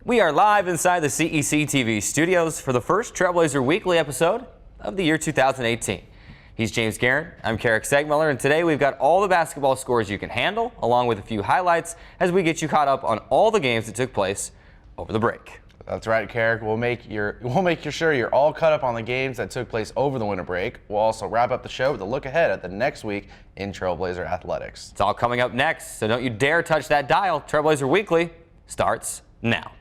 We are live inside the CEC TV studios for the first Trailblazer Weekly episode of the year 2018. He's James Guerin, I'm Carrick Segmiller, and today we've got all the basketball scores you can handle, along with a few highlights as we get you caught up on all the games that took place over the break. That's right, Carrick. We'll make sure you're all caught up on the games that took place over the winter break. We'll also wrap up the show with a look ahead at the next week in Trailblazer athletics. It's all coming up next, so don't you dare touch that dial. Trailblazer Weekly starts now.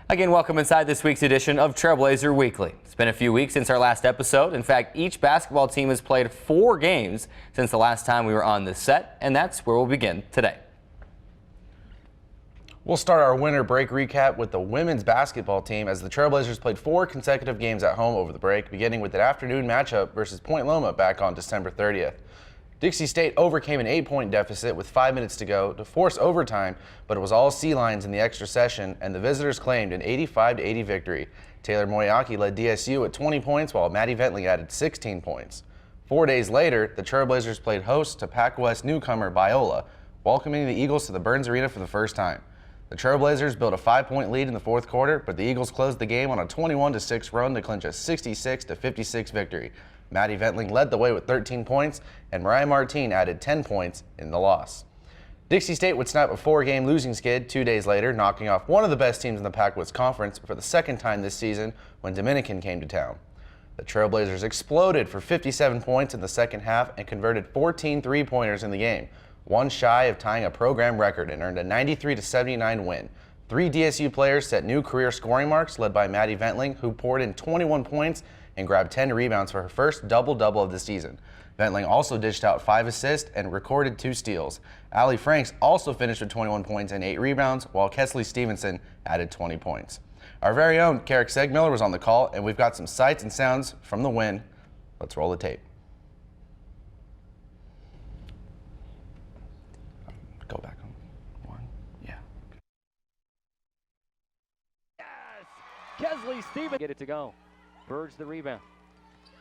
Again, welcome inside this week's edition of Trailblazer Weekly. It's been a few weeks since our last episode. In fact, each basketball team has played 4 games since the last time we were on this set, and that's where we'll begin today. We'll start our winter break recap with the women's basketball team as the Trailblazers played 4 consecutive games at home over the break, beginning with an afternoon matchup versus Point Loma back on December 30th. Dixie State overcame an 8-point deficit with 5 minutes to go to force overtime, but it was all sea lions in the extra session, and the visitors claimed an 85-80 victory. Taylor Moyaki led DSU at 20 points, while Maddie Ventling added 16 points. 4 days later, the Trailblazers played host to Pac West newcomer Biola, welcoming the Eagles to the Burns Arena for the first time. The Trailblazers built a 5-point lead in the fourth quarter, but the Eagles closed the game on a 21-6 run to clinch a 66-56 victory. Maddie Ventling led the way with 13 points, and Mariah Martin added 10 points in the loss. Dixie State would snap a 4-game losing skid 2 days later, knocking off one of the best teams in the Pac West Conference for the second time this season when Dominican came to town. The Trailblazers exploded for 57 points in the second half and converted 14 three-pointers in the game, one shy of tying a program record, and earned a 93-79 win. 3 DSU players set new career scoring marks, led by Maddie Ventling, who poured in 21 points and grabbed 10 rebounds for her first double-double of the season. Ventling also dished out 5 assists and recorded 2 steals. Allie Franks also finished with 21 points and 8 rebounds, while Kesley Stevenson added 20 points. Our very own Carrick Segmiller was on the call, and we've got some sights and sounds from the win. Let's roll the tape. Go back on 1. Yeah. Yes! Kesley Stevenson get it to go. Burge the rebound.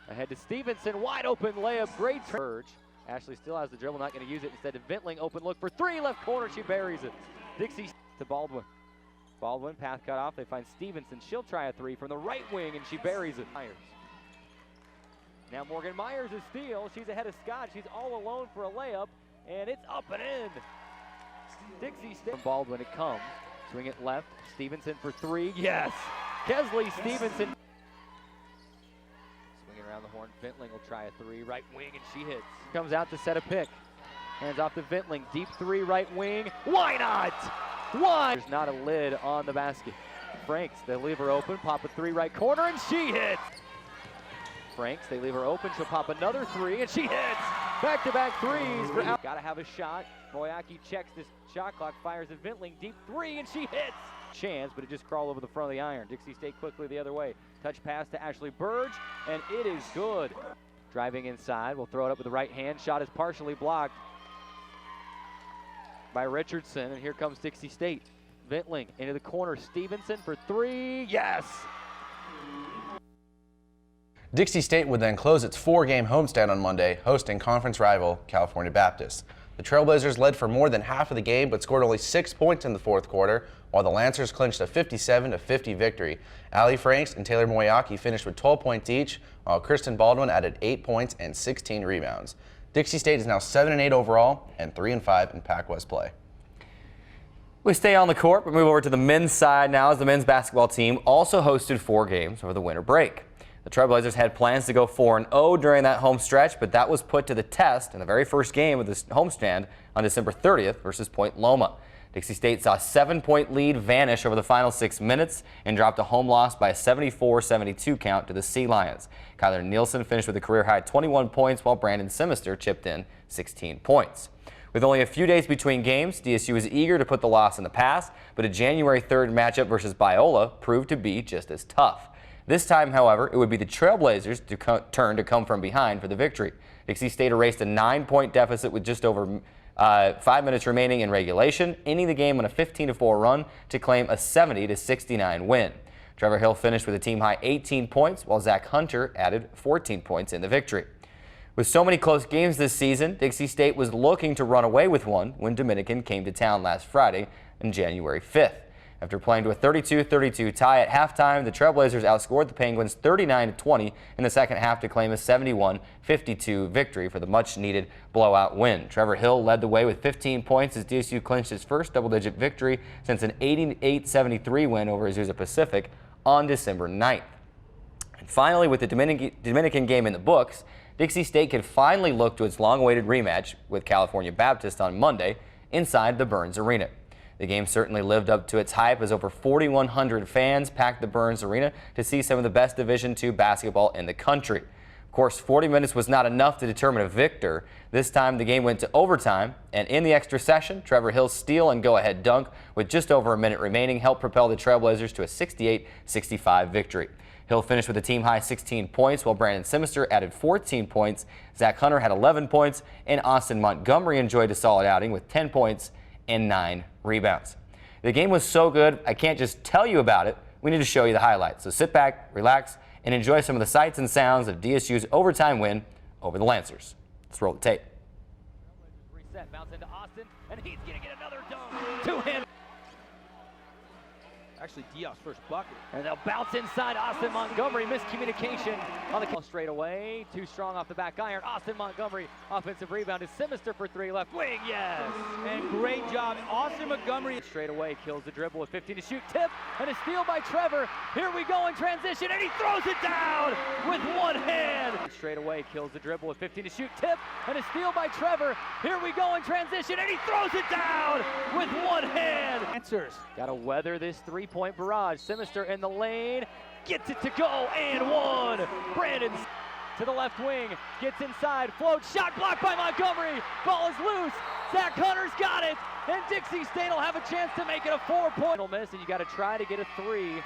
Ahead to Stevenson, wide open layup, great Burge. Ashley still has the dribble, not going to use it. Instead of Ventling, open look for 3, left corner, she buries it. Dixie to Baldwin. Baldwin, path cut off, they find Stevenson. She'll try a 3 from the right wing, and she buries it. Myers. Now Morgan Myers is steal. She's ahead of Scott. She's all alone for a layup, and it's up and in. Dixie State. From Baldwin it comes. Swing it left. Stevenson for 3. Yes! Kesley Stevenson. Around the horn, Ventling will try a 3, right wing, and she hits. Comes out to set a pick. Hands off to Ventling, deep 3, right wing. Why not? Why? There's not a lid on the basket. Franks, they leave her open, pop a 3, right corner, and she hits. Franks, they leave her open, she'll pop another 3, and she hits. Back-to-back 3s for out. Gotta have a shot. Moyaki checks this shot clock, fires a Ventling, deep 3, and she hits. Chance, but it just crawled over the front of the iron. Dixie State quickly the other way. Touch pass to Ashley Burge, and it is good. Driving inside, we'll throw it up with the right hand. Shot is partially blocked by Richardson, and here comes Dixie State. Ventling into the corner. Stevenson for 3. Yes! Dixie State would then close its 4-game homestand on Monday, hosting conference rival California Baptist. The Trailblazers led for more than half of the game, but scored only 6 points in the fourth quarter, while the Lancers clinched a 57-50 victory. Allie Franks and Taylor Moyaki finished with 12 points each, while Kristen Baldwin added 8 points and 16 rebounds. Dixie State is now 7-8 overall and 3-5 in Pac West play. We stay on the court, but move over to the men's side now as the men's basketball team also hosted 4 games over the winter break. The Trailblazers had plans to go 4-0 during that home stretch, but that was put to the test in the very first game of this homestand on December 30th versus Point Loma. Dixie State saw a 7-point lead vanish over the final 6 minutes and dropped a home loss by a 74-72 count to the Sea Lions. Kyler Nielsen finished with a career-high 21 points, while Brandon Simister chipped in 16 points. With only a few days between games, DSU was eager to put the loss in the past, but a January 3rd matchup versus Biola proved to be just as tough. This time, however, it would be the Trailblazers' turn to come from behind for the victory. Dixie State erased a 9-point deficit with just over 5 minutes remaining in regulation, ending the game on a 15-4 run to claim a 70-69 win. Trevor Hill finished with a team-high 18 points, while Zach Hunter added 14 points in the victory. With so many close games this season, Dixie State was looking to run away with one when Dominican came to town last Friday on January 5th. After playing to a 32-32 tie at halftime, the Trailblazers outscored the Penguins 39-20 in the second half to claim a 71-52 victory for the much-needed blowout win. Trevor Hill led the way with 15 points as DSU clinched its first double-digit victory since an 88-73 win over Azusa Pacific on December 9th. And finally, with the Dominican game in the books, Dixie State could finally look to its long-awaited rematch with California Baptist on Monday inside the Burns Arena. The game certainly lived up to its hype as over 4,100 fans packed the Burns Arena to see some of the best Division II basketball in the country. Of course, 40 minutes was not enough to determine a victor. This time the game went to overtime, and in the extra session, Trevor Hill's steal and go-ahead dunk with just over a minute remaining helped propel the Trailblazers to a 68-65 victory. Hill finished with a team-high 16 points, while Brandon Simister added 14 points. Zach Hunter had 11 points, and Austin Montgomery enjoyed a solid outing with 10 points and 9 rebounds. The game was so good, I can't just tell you about it. We need to show you the highlights. So sit back, relax, and enjoy some of the sights and sounds of DSU's overtime win over the Lancers. Let's roll the tape. Reset, bounce into Austin, and he's going to get another dunk. Two-hand. Actually, Diaz's first bucket. And they'll bounce inside Austin Montgomery. Miscommunication on the straight away. Too strong off the back iron. Austin Montgomery, offensive rebound is Simister for three. Left wing, yes. And great job, Austin Montgomery. Straight away, kills the dribble with 15 to shoot. Tip, and a steal by Trevor. Here we go in transition, and he throws it down with one hand. Straight away, kills the dribble with 15 to shoot. Tip, and a steal by Trevor. Here we go in transition, and he throws it down with one hand. Answers. Got to weather this three-point barrage. Simister in the lane, gets it to go, and one. Brandon to the left wing, gets inside, floats, shot blocked by Montgomery. Ball is loose. Zach Hunter's got it, and Dixie State will have a chance to make it a 4-point miss, and you got to try to get a three.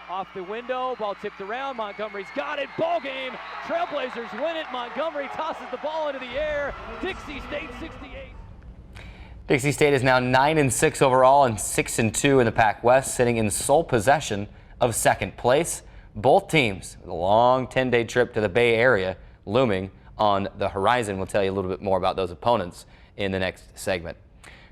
Off the window, ball tipped around. Montgomery's got it. Ball game. Trailblazers win it. Montgomery tosses the ball into the air. Dixie State 68. Dixie State is now 9-6 overall and 6-2 in the Pac West, sitting in sole possession of second place. Both teams with a long 10-day trip to the Bay Area looming on the horizon. We'll tell you a little bit more about those opponents in the next segment.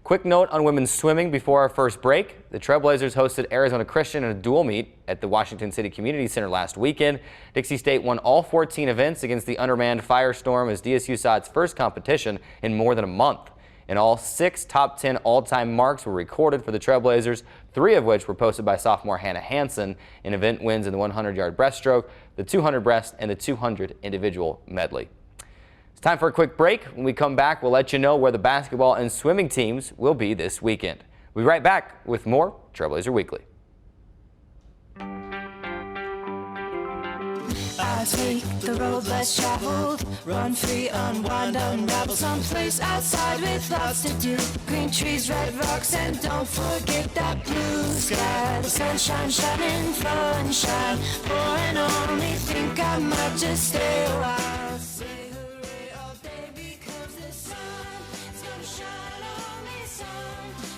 Quick note on women's swimming before our first break. The Trailblazers hosted Arizona Christian in a dual meet at the Washington City Community Center last weekend. Dixie State won all 14 events against the undermanned Firestorm as DSU saw its first competition in more than a month. In all, 6 top 10 all-time marks were recorded for the Trailblazers, 3 of which were posted by sophomore Hannah Hansen in event wins in the 100-yard breaststroke, the 200 breast, and the 200 individual medley. It's time for a quick break. When we come back, we'll let you know where the basketball and swimming teams will be this weekend. We'll be right back with more Trailblazer Weekly. I take the road less traveled, run free, unwind, unravel, someplace outside with lots to do. Green trees, red rocks, and don't forget that blue sky. The sunshine shining, sunshine pouring on me. Think I might just stay a while. Say hooray all day because the sun is gonna shine on me. Sun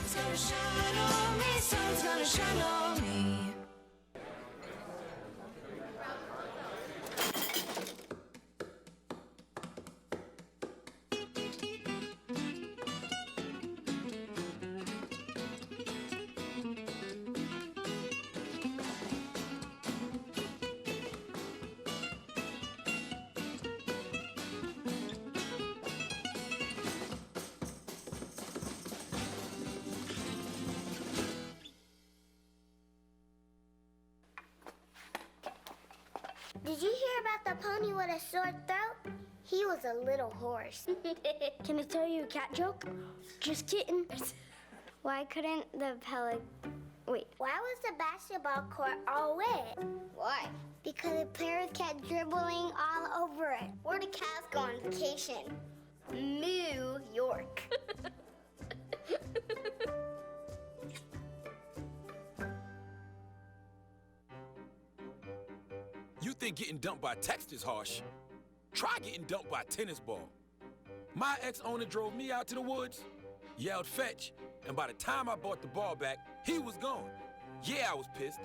is gonna shine on me. Sun's gonna shine on me. Did you hear about the pony with a sore throat? He was a little horse. Can I tell you a cat joke? Just kidding. Why couldn't the Why was the basketball court all wet? Why? Because the players kept dribbling all over it. Where did cats go on vacation? New York. You think getting dumped by text is harsh? Try getting dumped by a tennis ball. My ex-owner drove me out to the woods, yelled fetch, and by the time I brought the ball back, he was gone. Yeah, I was pissed.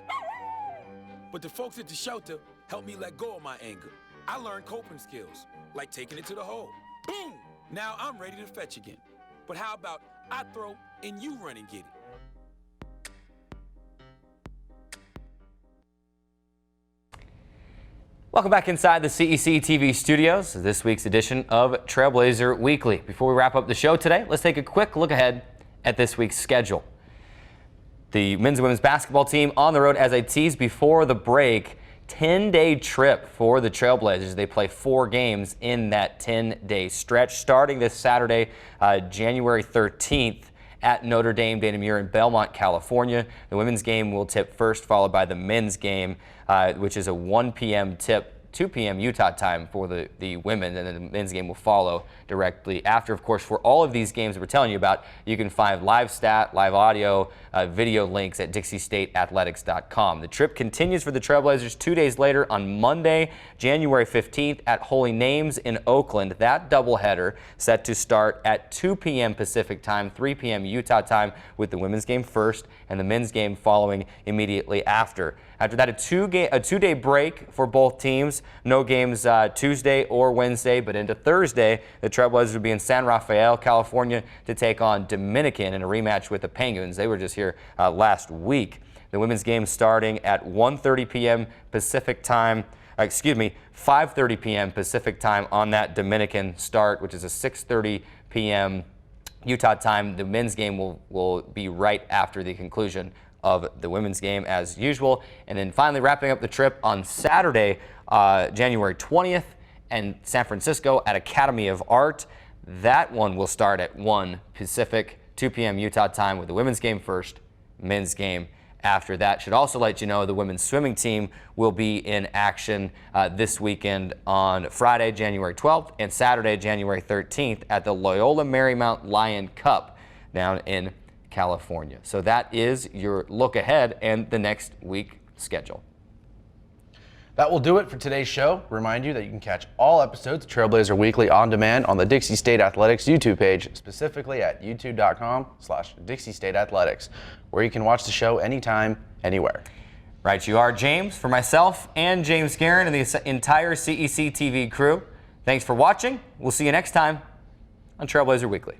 But the folks at the shelter helped me let go of my anger. I learned coping skills, like taking it to the hole. Boom! Now I'm ready to fetch again. But how about I throw and you run and get it? Welcome back inside the CEC TV studios, this week's edition of Trailblazer Weekly. Before we wrap up the show today, let's take a quick look ahead at this week's schedule. The men's and women's basketball team on the road, as I teased before the break, 10-day trip for the Trailblazers. They play 4 games in that 10-day stretch, starting this Saturday, January 13th at Notre Dame, Dana Muir in Belmont, California. The women's game will tip first, followed by the men's game, which is a 1 p.m. tip, 2 p.m. Utah time for the women, and then the men's game will follow directly after. Of course, for all of these games that we're telling you about, you can find live stat, live audio, video links at DixieStateAthletics.com. The trip continues for the Trailblazers 2 days later on Monday, January 15th at Holy Names in Oakland. That doubleheader set to start at 2 p.m. Pacific time, 3 p.m. Utah time, with the women's game first and the men's game following immediately after. After that, a two-day break for both teams. No games Tuesday or Wednesday, but into Thursday, the Trailblazers will be in San Rafael, California, to take on Dominican in a rematch with the Penguins. They were just here last week. The women's game starting at 1:30 p.m. Pacific time. 5:30 p.m. Pacific time on that Dominican start, which is a 6:30 p.m. Utah time. The men's game will be right after the conclusion of the women's game as usual. And then finally wrapping up the trip on Saturday, January 20th, in San Francisco at Academy of Art. That one will start at 1 Pacific, 2 p.m. Utah time, with the women's game first, men's game after that. Should also let you know the women's swimming team will be in action this weekend on Friday, January 12th, and Saturday, January 13th at the Loyola Marymount Lion Cup down in California. So that is your look ahead and the next week schedule. That will do it for today's show. Remind you that you can catch all episodes of Trailblazer Weekly on demand on the Dixie State Athletics YouTube page, specifically at youtube.com/Dixie State Athletics, where you can watch the show anytime, anywhere. Right, you are, James. For myself and James Guerin and the entire CEC TV crew, thanks for watching. We'll see you next time on Trailblazer Weekly.